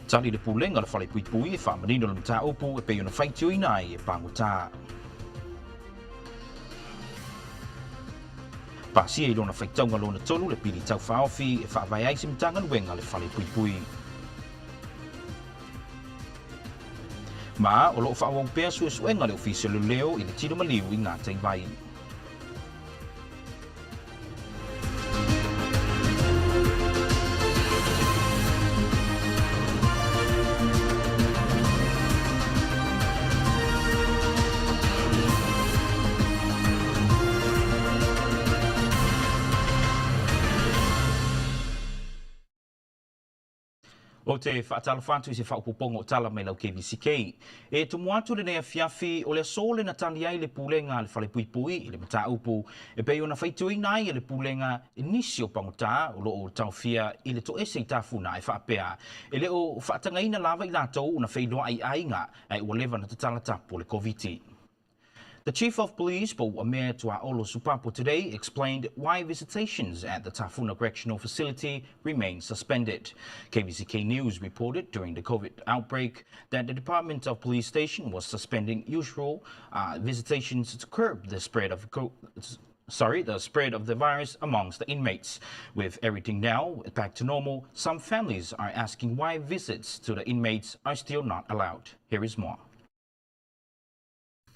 Tali le pulenga le fale pui e whamanino le mta upu e peo na whaitio inai e pangota. Pasi e ilona whaitaunga lona tolu le pili tau whaofi e whaavai aisi mtanga nuenga le fale pui. Ma o loo whaawang pea suenga le ofisio le leo i le tino maliu i ngā teivai. O te whaatalo whantu i se whaupopongo tala mai lau KVZK. E tumu atu le nea fiafi o le sole na tali ai le pulenga le whale pui i le mata upu. E pei ona whaitu inai le pulenga e nisi o pangota o loo tau fia i le to ese i tafuna e whaapea. E le o whaatanga ina lava i latou una whailoa ai ainga ai ua lewa na tatala tapo le COVID. The Chief of Police, Paul Amir Tuaolo Supapo, today explained why visitations at the Tafuna Correctional Facility remain suspended. KVZK News reported during the COVID outbreak that the Department of Police Station was suspending usual visitations to curb the spread of the virus amongst the inmates. With everything now back to normal, some families are asking why visits to the inmates are still not allowed. Here is more.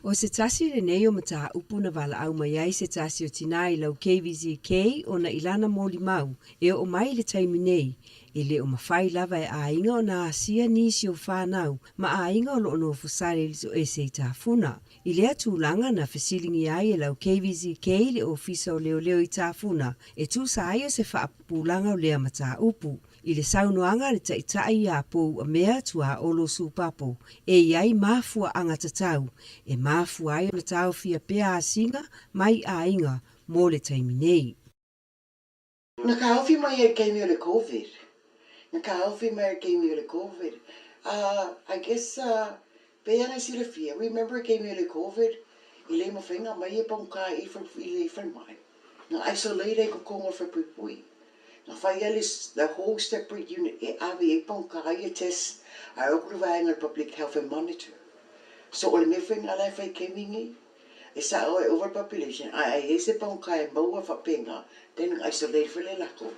O se tasi le nei o mata upu na wala au mai ai se tasi o tinai lau KVZK o na ilana mōli mau e o mai le taimi nei e le o mawhai lava e ainga o na asia nisi o whanau ma ainga o lo no fusare li so e se Tafuna. I lea tūlanga na fesilingi ai e lau KVZK le ofisa o leo i Tafuna e tū sa ai o se whaapulanga o lea mata upu. I le saunoanga le taitai a pou a mea tua olo Supapo e iai mafua anga tatau e mafua ai o le tau fia pea a singa mai a inga mō le taimi nei. Na ka hawhi mai e keimi o le COVID. Na ka hawhi mai e keimi o le COVID. I guess pea na si le fia. Remember e keimi o le COVID? I le mawhinga mai e pongka i le mai. Na isolate e kukongo for pui. Na whaialis, the whole separate unit, e avi e pongka ai e test, a okruwa ang public health and monitor. So ole me whinga lai whai kemingi, e sa o e overpopulation, a e se pongka e maua whapenga, then isolate for le lako.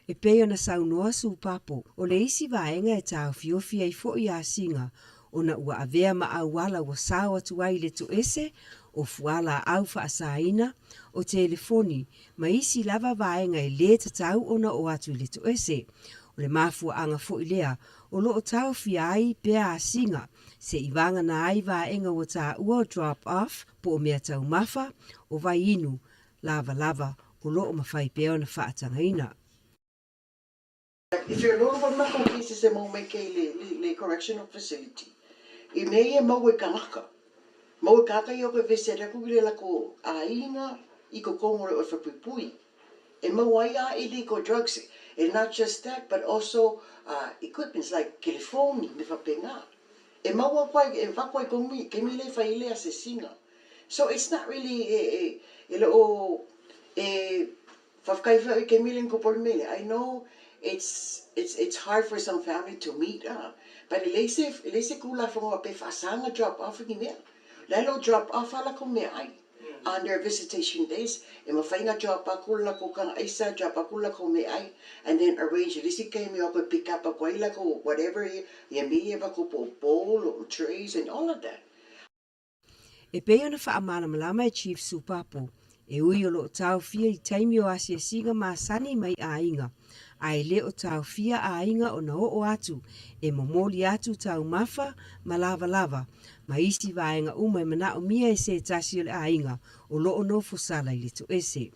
E peo na saunoa Supapo, o le isi vaenga e tau fiofia i fo i a singa, o na ua avea ma au wala wa sawa tuai le tu ese, o fuala au whaasaina, o telefoni, ma isi lava vaenga e le tatau ona o atu le tu ese. O le mafua anga fo ilea, o lo o tau fiai pea a singa, se ivanga na ai vaenga o ta ua drop off, po o mea tau mafa, o vai inu, lava, o lo o mawhai peo na whaatangaina. If you're looking for mako cases e mau make le correctional facility, I mei e mau e kanaka. Mau e kaka i oke vesera kukile lako a inga I ko kongore o whapupui. E mau ai a illegal drugs. And not just that, but also equipments like telephone me whapenga. E mau a kwai, e wakwai komi, ke mile whaile a se singa. So it's not really whafkaiwa ke mile ko mele. I know it's hard for some family to meet, but elese kula fonga pe fasanga drop off ni mea. Lalo drop off ala ko mea ai. On their visitation days, e mawhainga drop a kula ko kang aisa drop a kula ko mea ai, and then arrange elese kai me ko pick up a kwaila ko whatever ye me eva ko bowl or trays and all of that. E peo na whaamana malama e Chief Supapo, e ui o lo tau fia I taimi o asia singa maasani mai a inga. Ai le o tau fia a inga o na o atu, e momoli atu tau mafa, ma lava, ma isi vaenga umai mana o mia e se tasi o le a inga, o lo o no fusala I le to ese.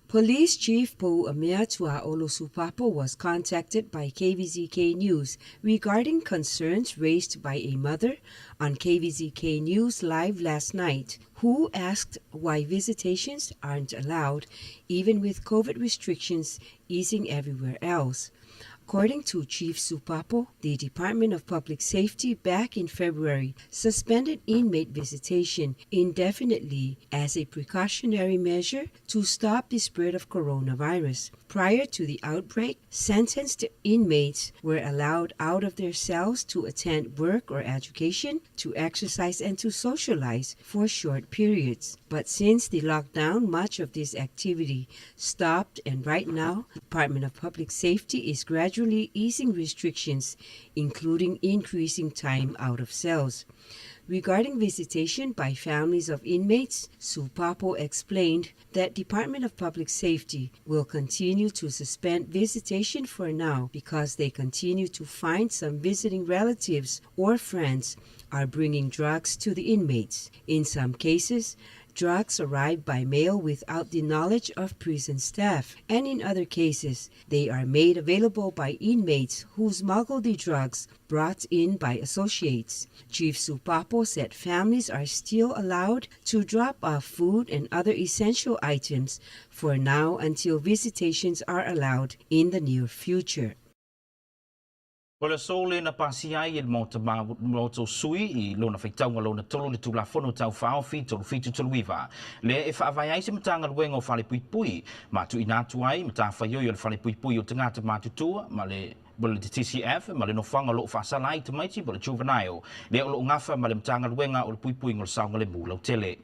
Police Chief Po Amir Tuaolo Supapo was contacted by KVZK News regarding concerns raised by a mother on KVZK News Live last night, who asked why visitations aren't allowed, even with COVID restrictions easing everywhere else. According to Chief Supapo, the Department of Public Safety back in February suspended inmate visitation indefinitely as a precautionary measure to stop the spread of coronavirus. Prior to the outbreak, sentenced inmates were allowed out of their cells to attend work or education, to exercise and to socialize for short periods. But since the lockdown, much of this activity stopped, and right now, the Department of Public Safety is gradually easing restrictions, including increasing time out of cells. Regarding visitation by families of inmates, Supapo explained that Department of Public Safety will continue to suspend visitation for now because they continue to find some visiting relatives or friends are bringing drugs to the inmates. In some cases, drugs arrive by mail without the knowledge of prison staff, and in other cases, they are made available by inmates who smuggle the drugs brought in by associates. Chief Supapo said families are still allowed to drop off food and other essential items for now until visitations are allowed in the near future. Wala sole na pasiai il moto sui I lona faitau lona tolo le tulafono tau whaofi tolu fitu toluiva. Le e whaavai se matanga luenga o whale pui pui, ma tu inatu ai, ma ta whaioi o le whale pui pui o tangata matutua, ma le bole te TCF, ma le no whanga lo whaasalai te maiti, bole juvenile, le o lo ngafa ma le matanga luenga o le pui pui ngol saunga le mula o tele.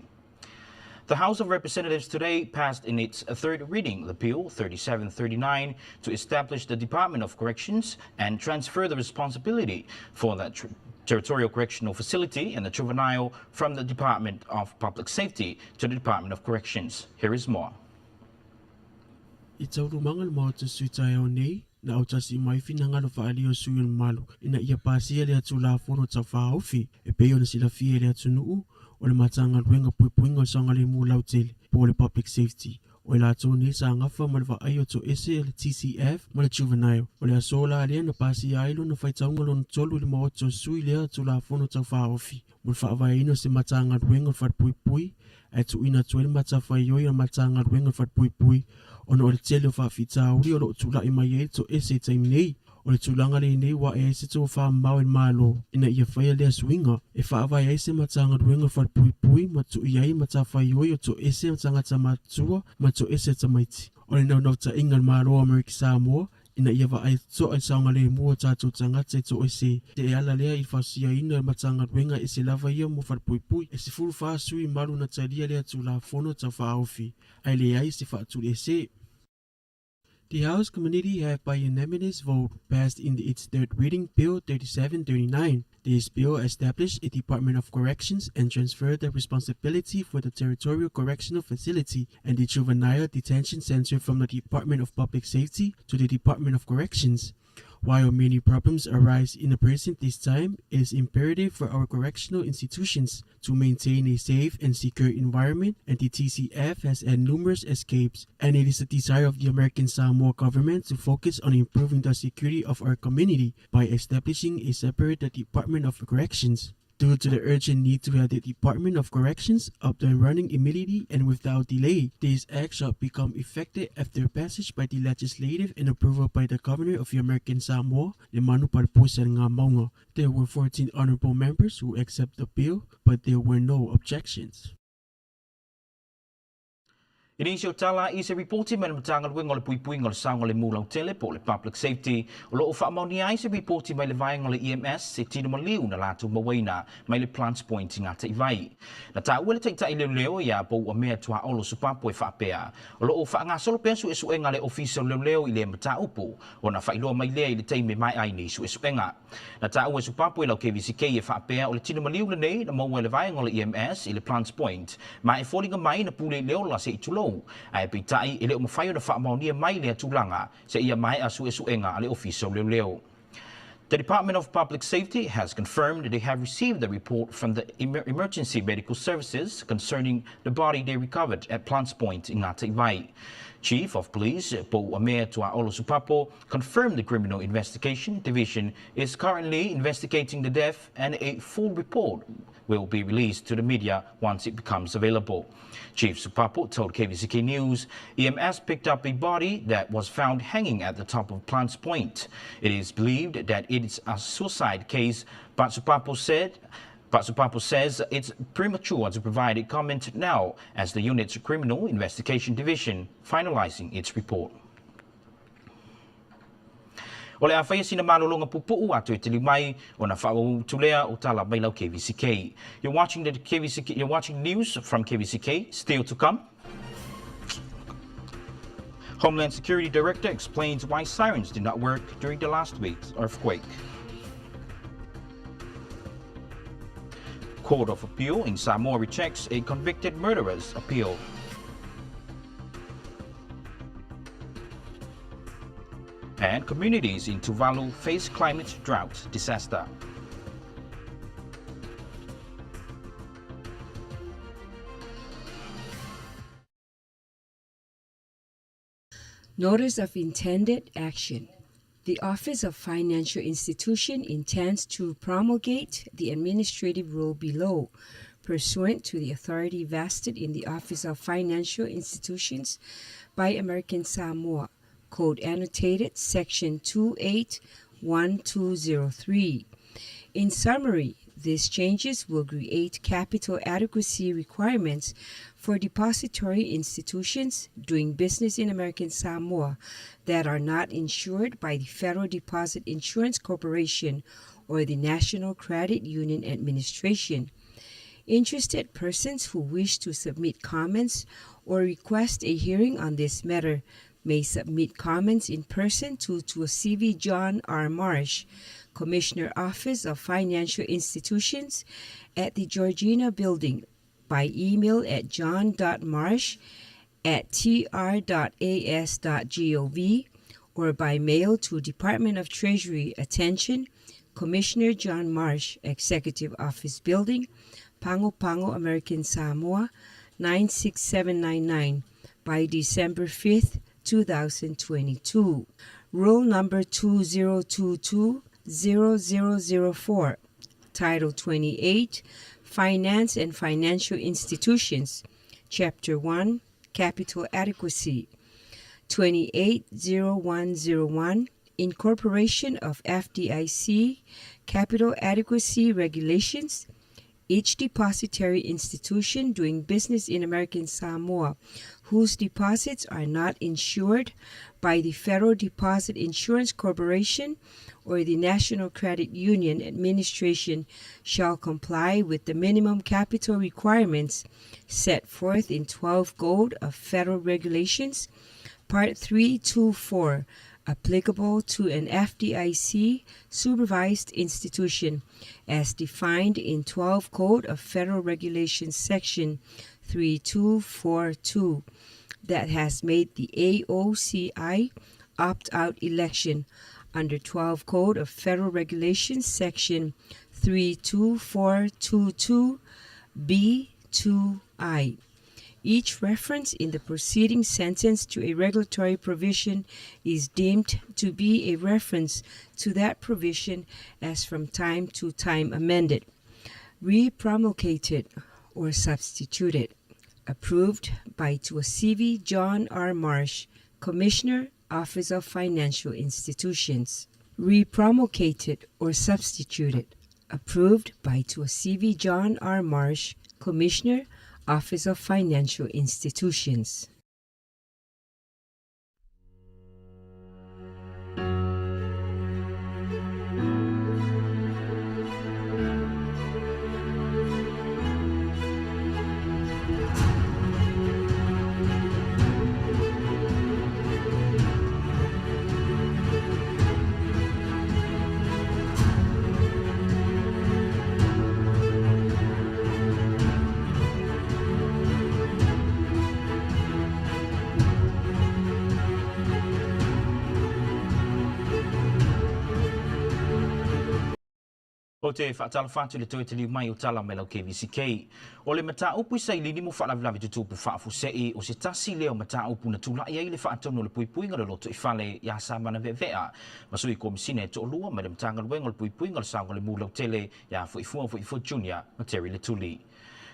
The House of Representatives today passed in its third reading the Bill 3739 to establish the Department of Corrections and transfer the responsibility for that territorial correctional facility and the juvenile from the Department of Public Safety to the Department of Corrections. Here is more. Itaurumangan mo te suitayo nei na utasi mai finangalo faalio suyon malu ina ia pasia le atula fono ta faofi e peyo na sila fie le atunuu o le matanga luenga puipuinga o sanga le mulau tele po le public safety o le ato ni sa ngafa ma le vaaio to ese le TCF ma le juvenile o le asola alea na pasia ailo na faitaunga lona tolu le maoto sui le atula fono ta faofi mo le faavaino se matanga luenga o fatpuipui e tuina tuele matawhaioi o matanga luenga o fatpuipui ona o le tele o whaafitauri o lo tula I mai e to ese taimi nei o le tulanga le nei wa e se to whaamau en malo ina ia whaia lea swinga e whaavai e se matanga ruenga whatpuipui ma tu iai matawhaioi o to ese matangata matua ma to ese tamaiti o le nau ta ingal malo Amerika Samoa ina ia wa ai to ai saunga le mua tātou tangata to ese te ala lea I whasia ina matanga ruenga e se lava ia mo whatpuipui e se furu whaasui malu na talia lea tu la fono ta whaofi ai le ai se whaaturi ese. The House Committee have by unanimous vote passed in its third reading Bill 3739. This bill established a Department of Corrections and transferred the responsibility for the Territorial Correctional Facility and the Juvenile Detention Center from the Department of Public Safety to the Department of Corrections. While many problems arise in the prison this time, it is imperative for our correctional institutions to maintain a safe and secure environment, and the TCF has had numerous escapes, and it is the desire of the American Samoa government to focus on improving the security of our community by establishing a separate Department of Corrections. Due to the urgent need to have the Department of Corrections up and running immediately and without delay, this act shall become effective after passage by the legislative and approval by the Governor of the American Samoa, Lemanu Parpusan nga Maunga. There were 14 honorable members who accept the bill, but there were no objections. Inisio tala I se reporti mai matanga luenga le puipui ngol saunga le mula o tele po le public safety o lo fa mauni ai se reporti mai le vai ngol EMS se tino maliu na latu mawaina mai le plants point ngata ivai na ta wele taita ile leo ya po o mea tua olo supapo e fa pea o lo fa nga solo pensu esu enga le official leo ile mata upu ona fa ilo mai le ile taime mai ai ni su esu enga na ta o supapo ile KVZK e fa pea o le tino maliu le nei na mo le vai ngol EMS ile plants point mai falling mai na pule leo la se itulo ai pitai ile o mafai na fa maunia mai le tulanga se ia mai asu esu enga ale official leo. The Department of Public Safety has confirmed that they have received the report from the Emergency Medical Services concerning the body they recovered at Plants Point in Ngata Ivai. Chief of Police Po Amir Tua Olosupapo confirmed the Criminal Investigation Division is currently investigating the death and a full report will be released to the media once it becomes available. Chief Supapo told KVZK News EMS picked up a body that was found hanging at the top of Plants Point. It is believed that it is a suicide case, but Supapo says it's premature to provide a comment now as the unit's Criminal Investigation Division finalizing its report. O le awhai sina malolonga pupu'u atu e tili mai o na whautulea o tala mai lau KVZK. You're watching news from KVZK, still to come. Homeland Security Director explains why sirens did not work during the last week's earthquake. Court of Appeal in Samoa rejects a convicted murderer's appeal. And communities in Tuvalu face climate drought disaster. Notice of intended action. The Office of Financial Institution intends to promulgate the administrative rule below, pursuant to the authority vested in the Office of Financial Institutions by American Samoa, Code Annotated Section 281203. In summary, these changes will create capital adequacy requirements for depository institutions doing business in American Samoa that are not insured by the Federal Deposit Insurance Corporation or the National Credit Union Administration. Interested persons who wish to submit comments or request a hearing on this matter may submit comments in person to CV John R. Marsh, Commissioner Office of Financial Institutions at the Georgina Building, by email at john.marsh@tr.as.gov or by mail to Department of Treasury. Attention, Commissioner John Marsh, Executive Office Building, Pango Pango, American Samoa, 96799 by December 5th, 2022. Rule number 2022-0004, Title 28, Finance and Financial Institutions, Chapter 1, Capital Adequacy, 280101, Incorporation of FDIC Capital Adequacy Regulations. Each depository institution doing business in American Samoa whose deposits are not insured by the Federal Deposit Insurance Corporation or the National Credit Union Administration shall comply with the minimum capital requirements set forth in 12 Code of Federal Regulations, Part 324, applicable to an FDIC supervised institution as defined in 12 Code of Federal Regulations Section 3242 that has made the AOCI opt-out election under 12 Code of Federal Regulations Section 32422B2I. Each reference in the preceding sentence to a regulatory provision is deemed to be a reference to that provision as from time to time amended, re-promulgated, or substituted. Approved by Tuasivi John R. Marsh, Commissioner, Office of Financial Institutions. Re-promulgated or substituted. Approved by Tuasivi John R. Marsh, Commissioner, Office of Financial Institutions. O te whaatala whātu le toetali mai o tala me lau KVZK. O le mata upu sa ilini mo whaalavilavi tutupu whaafusei o se tasi leo mata upu na tulai ai le whaatonu le puipuinga le loto i whale ia sa mana vea. Masui komisine to olua me le matanga luenga le puipuinga le saunga le mulau tele ia fo junior na Terry Letuli.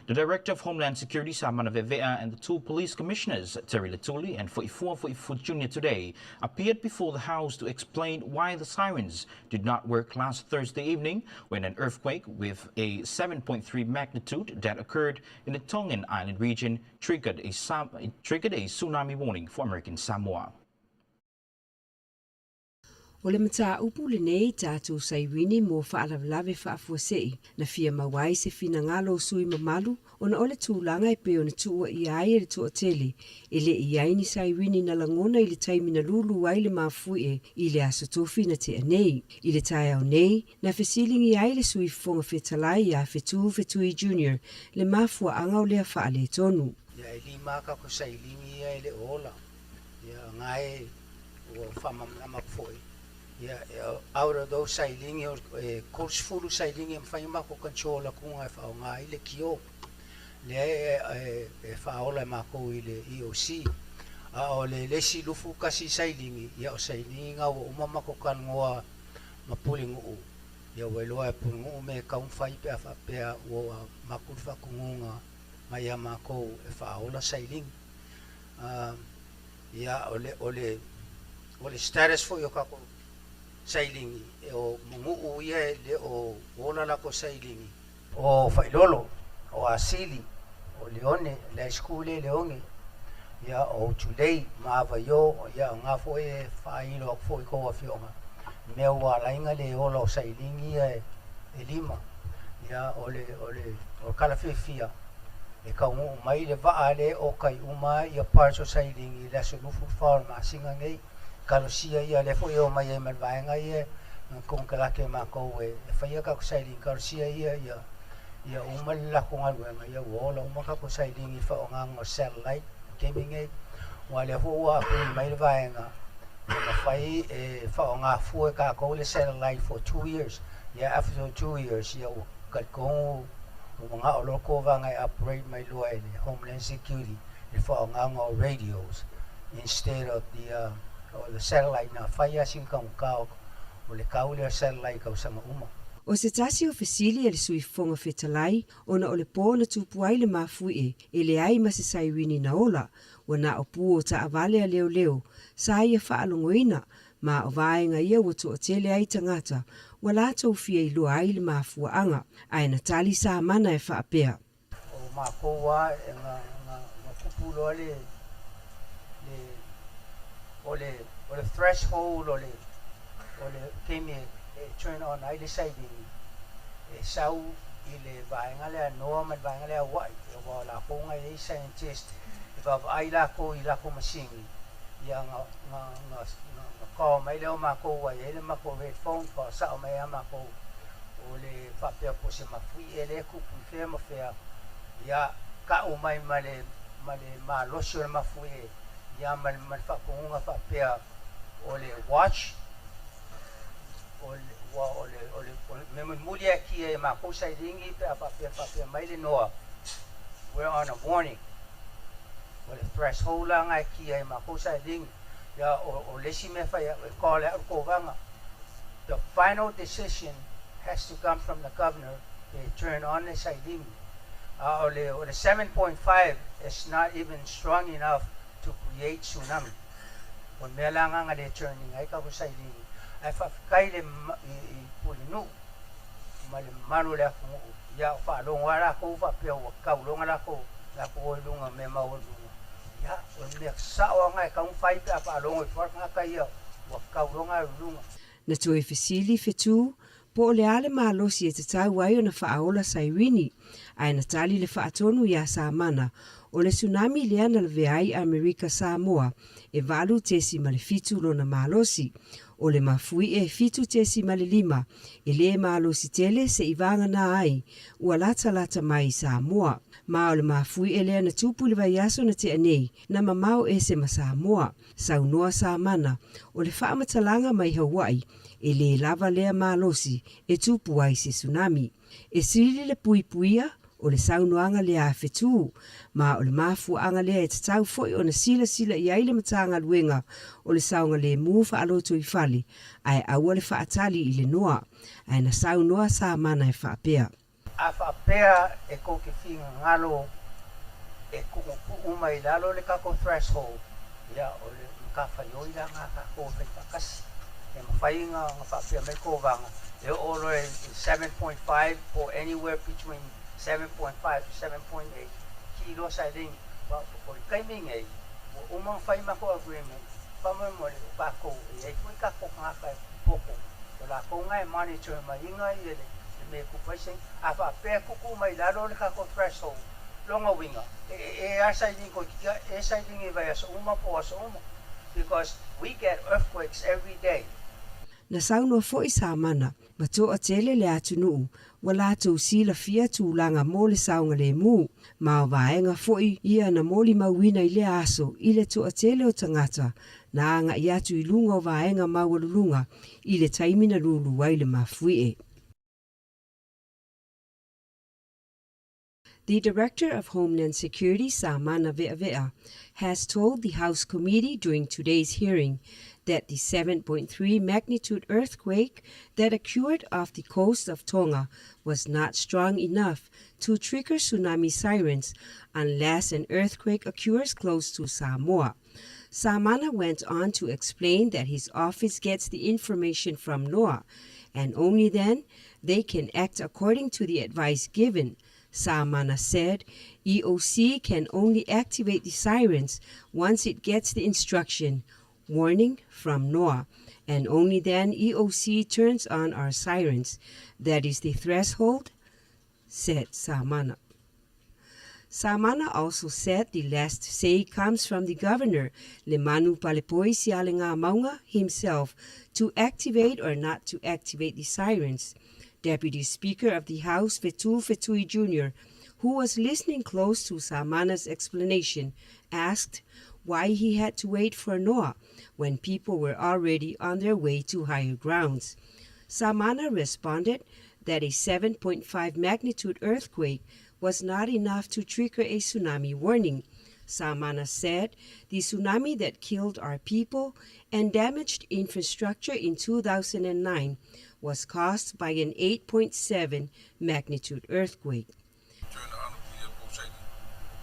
The Director of Homeland Security, Samana Vevea, and the two police commissioners, Terry Letuli and Foifu Jr. today, appeared before the House to explain why the sirens did not work last Thursday evening when an earthquake with a 7.3 magnitude that occurred in the Tongan Island region triggered a tsunami warning for American Samoa. O le mata upu le nei tātou saiwini mō whaalavlave whaafuasei na fia mawai se fina ngalo sui mamalu o na ole tūlanga e peo na tua i ai le toa tele e le i aini saiwini na langona i le taimina lulu ai le mafui i le aso tofi na te anei. I le tai au nei na fesilingi ai le sui fonga fetalai a Fetui Junior le mafua anga o lea wha le tonu. Ya ili maka ko sailingi ai le ola. Ya ngai o whamamafoi. Yeah, out of those sailing or course full sailing and find mako control kung ai fa nga ile kio le fa ola mako ile EOC a le si lufu kasi sailing ya sailing nga o mama ko kan ngoa mapuling u ya welo ai pungu me kaun fai pe fa pe o makul fa kunga maya mako fa ola sailing ya ole status for yo kako sailingi o mungu ia le o ola la ko sailingi o failolo o asili o leone la skule leone ya o today mava yo ya nga foi failo foi ko afionga me wa la inga le ola sailingi e lima ya o kala fia e ka mo mai le vaale o kai uma ya parso sailingi la so nufu farma singa ngai karosia ia le foi o mai e malvaenga ia con kala ke mako e faia ka sailing karosia ia uma la ko alwenga ia wola uma ka sailing i fa nga satellite gaming e wale ho a mai le vaenga ma fai e fa nga fu ka ko le satellite for 2 years ia after 2 years ia ka ko nga o ko vanga operate mai lo e Homeland Security e fa nga radios instead of the satellite na faya sing kao o le kaule satellite ka usama uma. O se tasi o fesili le sui fonga fetalai ona o le po na tupu ai le mafui e le ai ma se saiwini na ola wana o pu o ta avale a leo sa ia whaalongoina ma o vaenga ia watu o tele ai tangata wala tau fia i lo ai le mafua anga ai na tali sa mana e whaapea. O makoa e nga kupulo o le threshold o le kemi turn on ai le sailing e sau i le vaenga le anoa ma vaenga le wai e wala konga e scientist e va ai la ko i la ko masingi ia nga ko mai le ma ko wa ele ma ko ve phone ko sa mai ma ko o le fa pe po se ma fui ele ku pu fe ma fe ia ka o mai male ma lo sure ma fui ia mal fa ko nga fa pe o le watch o le me mulia ki e ma ko sai ringi pe fa pe mai le noa we're on a warning o le threshold la nga ki e ma ko sai ringi ya o lesi me fa ya call out ko vanga the final decision has to come from the governor to turn on the sailing o le 7.5 is not even strong enough to create tsunami on me la nga le turning ai ka ko sailing ai fa kai le pulinu mal manu le ya fa lo ngara ko fa pe o ka lo ngara ko la ko lunga me ma o ya o me sa o ngai ka un fai pa lo ngoi for nga ka ia o ka lo nga lunga na tu e fesili fetu po le ale malo si e te tau ai o na whaaola saiwini Ai na tali le whaatonu ia Samana o le tsunami le ana le veai Amerika Samoa e valu tesi ma le fitu lona malosi o le mafui e fitu tesi ma le lima e le malosi tele se ivanga na ai ua lata mai Samoa. Ma o le mafui e le ana tupu le vaiaso na te anei na mamao e se ma Samoa. Saunoa Samana o le whaamatalanga mai Hawaii e le lava lea malosi e tupu ai se tsunami. E sili le puipuia o le saunoanga lea awhetu, ma o le mafuanga lea e tatau foi o na sila i aile matanga luenga o le saunga le mufa aloto i fali, ai aua le whaatali i le noa, ai na saunoa Samana e whaapea. A whaapea e ko ke whinga ngalo e kuku umai lalo le kako threshold, ia o le mkawhaioi la ngā kako whaipakasi, e mawhainga ngā whaapea me kovanga, e olo e 7.5 or anywhere between 7.5 to 7.8 kilo sa ring o kaiming ai o umang whaima ko agreement pama mo le kako e kui kako ngā kai poko o la ko ngai monitor mai inga i le me kupasing a whapea kuku mai lalo le kako threshold longa winga e asa i ko kia e sa i vai asa uma po asa uma because we get earthquakes every day. Na saunoa foi Samana, ma toa tele le atunuu, wala tau sila fia tūlanga mo le saunga le mū, ma o vaenga foi ia na moli mauina i le aso, i le toa tele o tangata, na anga i atu i lunga o vaenga maualulunga, i le taimina lulu wai le mafui e. The Director of Homeland Security, Samana Ve'avea, has told the House Committee during today's hearing that the 7.3 magnitude earthquake that occurred off the coast of Tonga was not strong enough to trigger tsunami sirens unless an earthquake occurs close to Samoa. Samana went on to explain that his office gets the information from NOAA, and only then they can act according to the advice given. Samana said EOC can only activate the sirens once it gets the instruction, warning from NOAA, and only then EOC turns on our sirens. That is the threshold, said Samana. Samana also said the last say comes from the governor, Lemanu Palepoi Sialenga Maunga, himself, to activate or not to activate the sirens. Deputy Speaker of the House, Fetu Fetui Jr., who was listening close to Samana's explanation, asked why he had to wait for NOAA when people were already on their way to higher grounds. Samana responded that a 7.5 magnitude earthquake was not enough to trigger a tsunami warning. Samana said the tsunami that killed our people and damaged infrastructure in 2009 was caused by an 8.7 magnitude earthquake.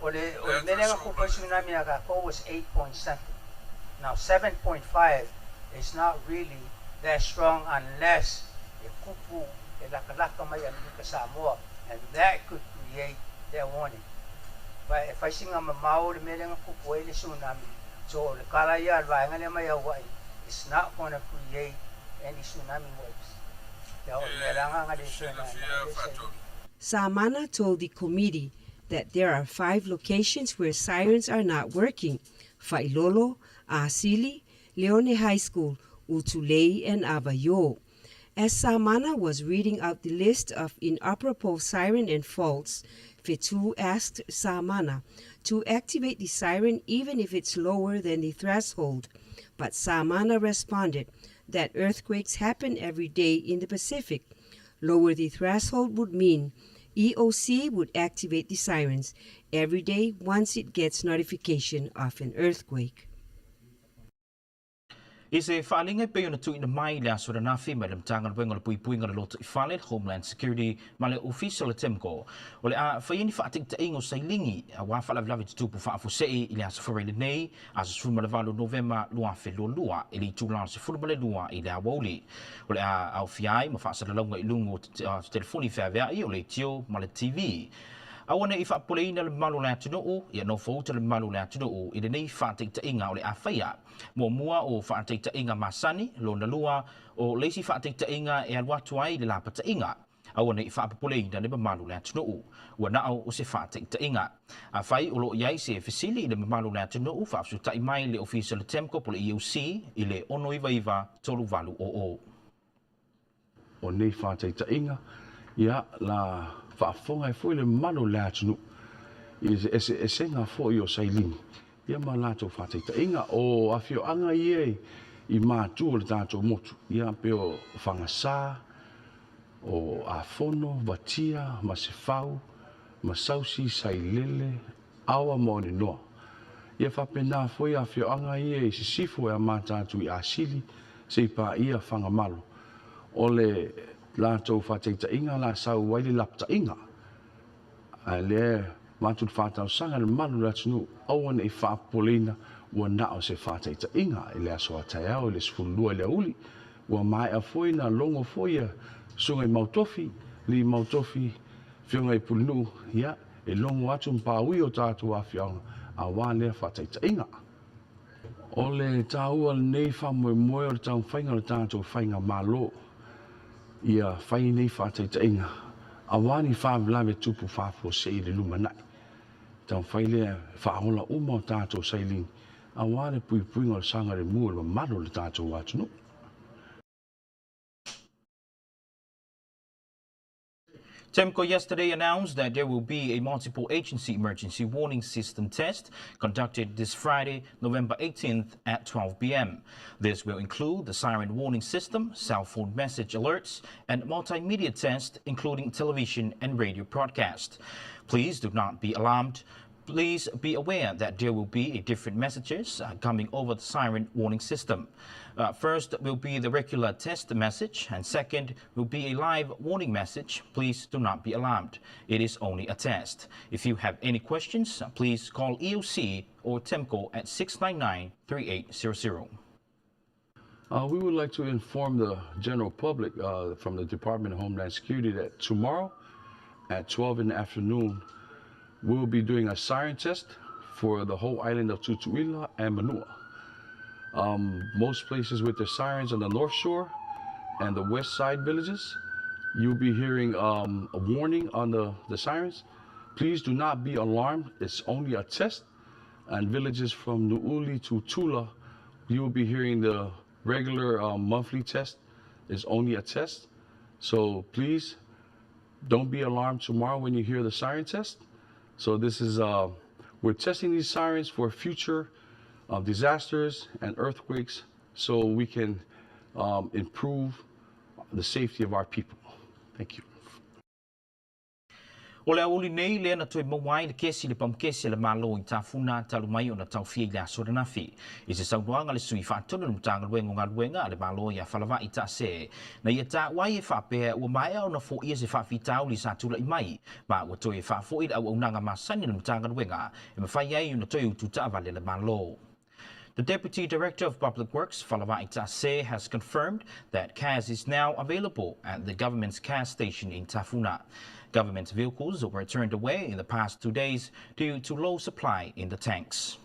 The meaning of the tsunami was 8 point something. Now 7.5 is not really that strong unless the kupu lakalaka may Amerika Samoa, and that could create their warning. But if I sing a mamao the meaning of kupu tsunami, so the kalaya alvaanga may Hawaii, it's not going to create any tsunami waves. Samana told the committee that there are 5 locations where sirens are not working: Failolo, Asili, Leone High School, Utulei, and Avayo. As Samana was reading out the list of inoperable siren and faults, Fetu asked Samana to activate the siren even if it's lower than the threshold, but Samana responded that earthquakes happen every day in the Pacific. Lower the threshold would mean EOC would activate the sirens every day once it gets notification of an earthquake. I se whaalinga pe ona tuina mai le aso ranafi mai le mtanga wenga le puipuinga le loto i whale Homeland Security ma le official temko. O le a whaieni whaatik ta ingo sailingi a wawhala vlavi tutupu whaafusei i le aso whareile nei aso sfuma le valo November lua whelua lua i li tūlana se fulma le lua i le awauli. O le a au fiai ma whaasara launga i lungo telefoni whawea i o le tio ma le TV. Awana i whaapoleina le malu le atunuu, ia no fauta le malu le atunuu, i le nei whaateita inga o le awhaia. Mua o whaateita inga masani, lo na lua, o leisi whaateita inga e alwatu ai le lapata inga. au nei whaapapole na le mamalu le atunuu. Ua nao o se whaataitainga. A whai o lo iai se fesili le mamalu le atunuu whaapsutai mai le ofisa le temko po le EOC i le ono iwa tolu valu o. O nei whaataitainga, ia la whaafonga e fwoi le mamalu le atunuu. E se ngā fwoi o sailini. Ia ma lātou whaataitainga o awhio anga iei I mātua le tātou motu. Ia peo whangasā, o afono, watia, masewhau, masausi, sailele, awa maone noa. Ia whapena fwoi a whioanga ia I sisifo e a mātātu I asili, se pa ia whangamalo. O le lātou whateitainga la sau waile laptainga. A le mātou whātau sanga le malu la tunu, awane I whaapolina, ua nao se whateitainga I le aso ataiao, I le sfulua I le uli, ua mai a fwoi na longo fwoi a sunga I mautofi, li mautofi, whionga I pulinu, ia, e longo atu mpaui o tātou a whionga, a wā lea whateitainga. O le tāua nei whamoe moe o le tāu whainga o le tātou whainga malo, ia whai nei whateitainga, a wāni whaamlawe tupu whāpua se I le lumanai. Tau whai lea whaola uma o tātou sailini, a wāne pui ngā le sanga le mua le malo le tātou atunu. TEMCO yesterday announced that there will be a multiple agency emergency warning system test conducted this Friday, November 18th at 12 p.m. This will include the siren warning system, cell phone message alerts, and multimedia test, including television and radio broadcast. Please do not be alarmed. Please be aware that there will be different messages coming over the siren warning system. First will be the regular test message, and second will be a live warning message. Please do not be alarmed. It is only a test. If you have any questions, please call EOC or TEMCO at 699-3800. We would like to inform the general public from the Department of Homeland Security that tomorrow at 12 in the afternoon, we'll be doing a siren test for the whole island of Tutuila and Manua. Most places with their sirens on the North Shore and the West Side villages, you'll be hearing a warning on the sirens. Please do not be alarmed. It's only a test. And villages from Nu'uli to Tula, you will be hearing the regular monthly test. It's only a test. So please don't be alarmed tomorrow when you hear the siren test. So this is, we're testing these sirens for future disasters and earthquakes so we can improve the safety of our people. Thank you. O le auli nei le na toi mawai le kesi le pamkesi le malo I tafuna talu mai o na tauwhia I le aso ranafi. I se saunoanga le sui whaatona le mutanga luengo ngā luenga le malo I a whalawa I ta se. Na ia ta wai e whapea ua mai au na fo ia se whawhitau li sa tula I mai. Ma ua toi e whafo I au au nanga masani le mutanga luenga e mawhai ai na toi utu taavale le malo. The Deputy Director of Public Works, Falawai Tase, has confirmed that CAS is now available at the government's CAS station in Tafuna. Government vehicles were turned away in the past 2 days due to low supply in the tanks.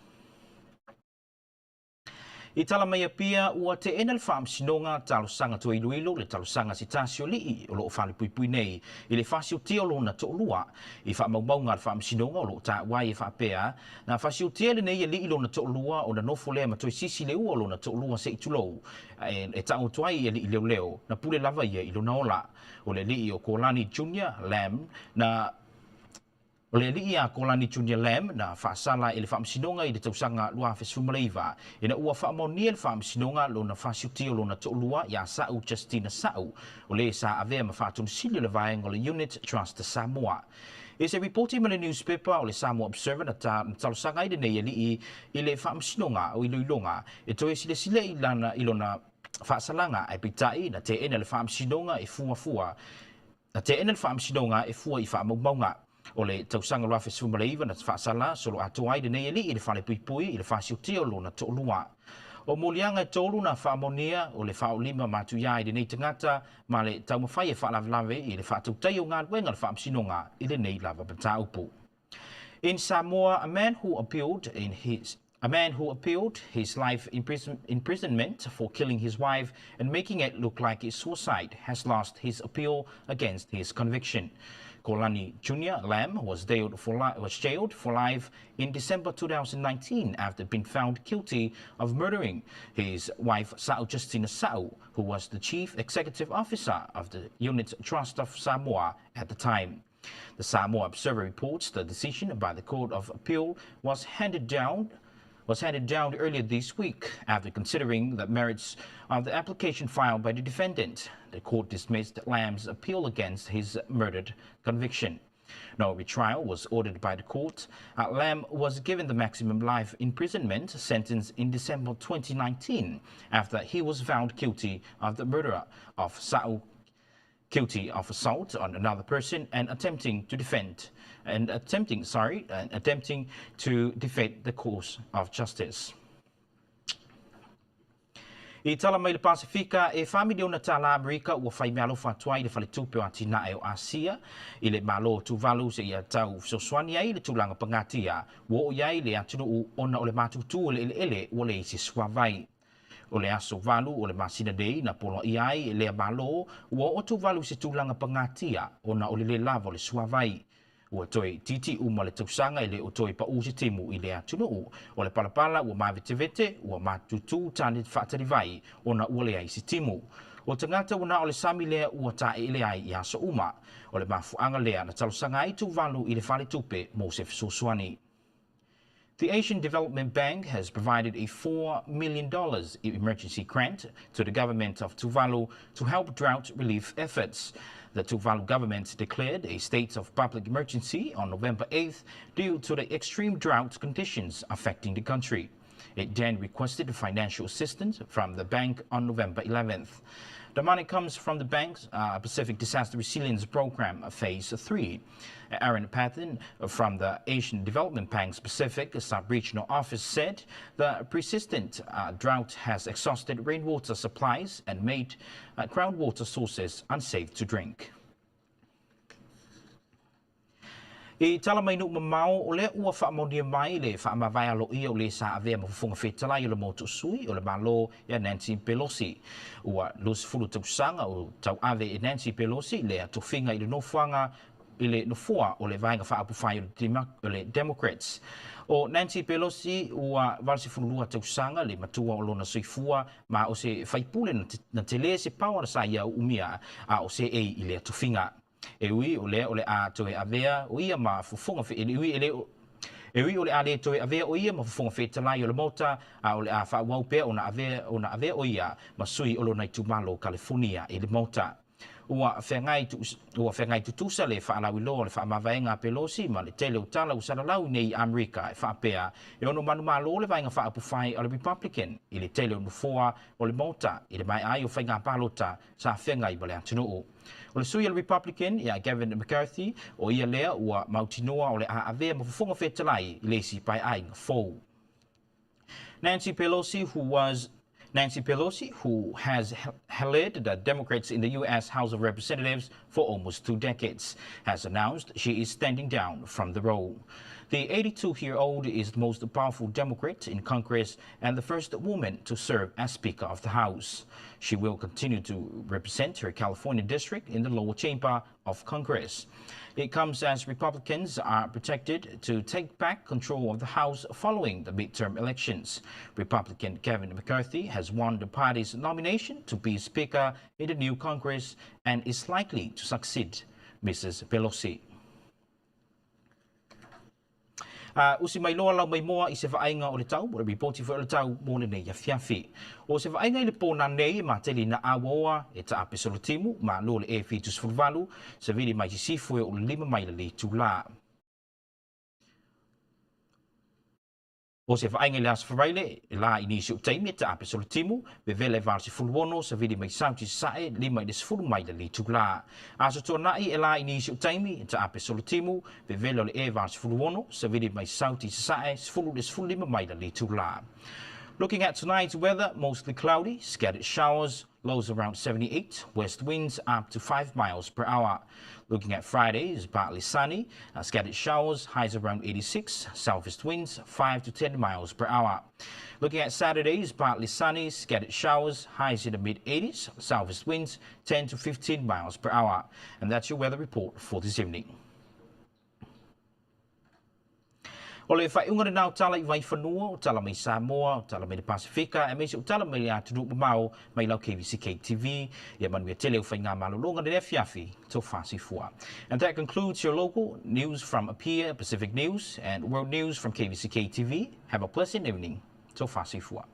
I talamaya pia ua te enel whaamsinonga talosanga to iluilo le talosanga si tasio lii o loo whalepui nei I le whasio tia o lona to lua I whaamaumaunga le whaamsinonga o loo ta wai e whapea na whasio tia le nei e lii lona to lua o na nofo lea matoi sisi leu o lona to lua se itulou e tau tuai e lii leo leo na pule lava ia I lona ola o le lii o Kolani Junior Lam na O le lii a Kolani Junior Lam na whaasala e le whaamsinonga I le tausanga lua whesumaleiva. E na ua whaamonia le whaamsinonga lo na whasiutio lo na to'olua ia Sa'u Justina Sa'u. O le sa avea ma whaatun sili le vaenga o le Unit Trust Samoa. Is a reporting in the newspaper o le Samoa Observer na talosanga I le nei lii I le whaamsinonga o iluilonga. E toe sile I lana ilona whaasalanga ai pitai na te ena le whaamsinonga e fuafua. Na te ena le whaamsinonga e fua I whaamaumaunga. O le tausanga loa whesumaleiva na whaasala solo atoai de nei I le whalepui I le whasiutio lo na to'olua. O molianga e tolu na whaamonia o le whaolima matuia I le nei tangata ma le taumawhai e whaalavlave I le whaatautai o ngā ruenga le whaamsinonga I le nei lava bataupu. In Samoa, a man who appealed in his A man who appealed his life imprisonment for killing his wife and making it look like a suicide has lost his appeal against his conviction. Kolani Jr. Lam was jailed for life in December 2019 after being found guilty of murdering his wife Sao Justina Sao, who was the chief executive officer of the Unit Trust of Samoa at the time. The Samoa Observer reports the decision by the Court of Appeal was handed down earlier this week after considering the merits of the application filed by the defendant. The court dismissed Lam's appeal against his murdered conviction. No retrial was ordered by the court. Lam was given the maximum life imprisonment sentence in December 2019 after he was found guilty of the murder of Sao, guilty of assault on another person and attempting to defend the cause of justice. I tala mai le Pasifika e whamiri o na tala Amerika ua whai mea alofa atuai le whale tupe o atina e o Asia i le malo tuvalu se ia tau soswani ai le tulanga pangatia ua o iai le atunu ona o le matutu le ele ua le isi swavai. O le aso valu o le masina dei na polo iai le malo ua o tuvalu se tulanga pangatia ona o le lava o le swavai. Ua toi titi uma le tausanga i le o toi pa usi timu i le atunu o le palapala ua mavitevete ua matutu tani whaatari vai ona ua le ai si timu. O tangata wana o le sami lea ua tae ile ai i aso uma o le mafuanga lea na talusanga ai tuvalu i le whale tupe Mosef Soswani. The Asian Development Bank has provided a $4 million emergency grant to the government of Tuvalu to help drought relief efforts. The Tuvalu government declared a state of public emergency on November 8th due to the extreme drought conditions affecting the country. It then requested financial assistance from the bank on November 11th. The money comes from the bank's Pacific Disaster Resilience Program, Phase 3. Aaron Patton from the Asian Development Bank's Pacific Sub-Regional Office said the persistent drought has exhausted rainwater supplies and made groundwater sources unsafe to drink. I tala mai nuk mamau o le ua whaamonia mai le whaamawai alo ia o le sa avea mafufunga whetalai o le motu sui o le malo ia Nancy Pelosi. Ua lus fulu tausanga o tau ave i Nancy Pelosi le atofinga i le nofuanga i le nofua o le vainga whaapufai o le Democrats. O Nancy Pelosi ua valsi fululua tausanga le matua o lona soifua ma o se whaipule na te le se pau na sa ia umia a o se ei i le atofinga. E ui o le a toe avea o ia ma fufunga fe e ui o le a le toe avea o ia ma fufunga fe talai o le mota a o le a whawau pea o na avea o ia ma sui o lo nai tumalo California i le mota. Ua whengai tutusa le whaalau ilo le whaamawhaenga Pelosi ma le tele o tala usaralau nei Amerika e whaapea e ono manu malo le vainga whaapufai o le Republican i le tele o nufoa o le mota i le mai ai o whainga palota sa whengai ma le atunuu. O le sui o le Republican ia Gavin McCarthy o ia lea ua mautinoa o le a avea mafufunga whetalai i le si pai ai ngā fou. Nancy Pelosi, who has led the Democrats in the U.S. House of Representatives for almost 2 decades, has announced she is standing down from the role. The 82-year-old is the most powerful Democrat in Congress and the first woman to serve as Speaker of the House. She will continue to represent her California district in the lower chamber of Congress. It comes as Republicans are projected to take back control of the House following the midterm elections. Republican Kevin McCarthy has won the party's nomination to be Speaker in the new Congress and is likely to succeed Mrs. Pelosi. Usi mai loa lau mai moa I se whainga o le tau, o le ripoti fo le tau mōne nei a fiafi. O se whainga I le pōna nei ma teli na awoa e ta ape solo timu, ma lo le e fitus fulvalu, se vili mai sifu e o le 5 maila le tūlā. O se whainga le asa wharaile, e la inisi o teimi e ta ape solo timu, ve vele varsi fulwono, se vili mai sauti sae, 5 desfulu maila le tūlā. Aso tō nai e la inisi o teimi e ta ape solo timu, ve vele le e varsi fulwono, se vili mai sauti sae, 10 desfulu 5 maila le tūlā. Looking at tonight's weather, mostly cloudy, scattered showers, lows around 78, west winds up to 5 miles per hour. Looking at Friday, is partly sunny, scattered showers, highs around 86, southeast winds 5 to 10 miles per hour. Looking at Saturday, is partly sunny, scattered showers, highs in the mid-80s, southeast winds 10 to 15 miles per hour. And that's your weather report for this evening. O le whaiunga nau tala I vai whanua, o tala mai Samoa, o tala mai Pasifika, e meise o tala mai atu rupu mau, mai lau KVZKTV, ia manui tele o whai ngā malolonga ne fiafi, tō whasi fua. And that concludes your local news from up here, Pacific News, and world news from KVZKTV. Have a pleasant evening, tō whasi fua.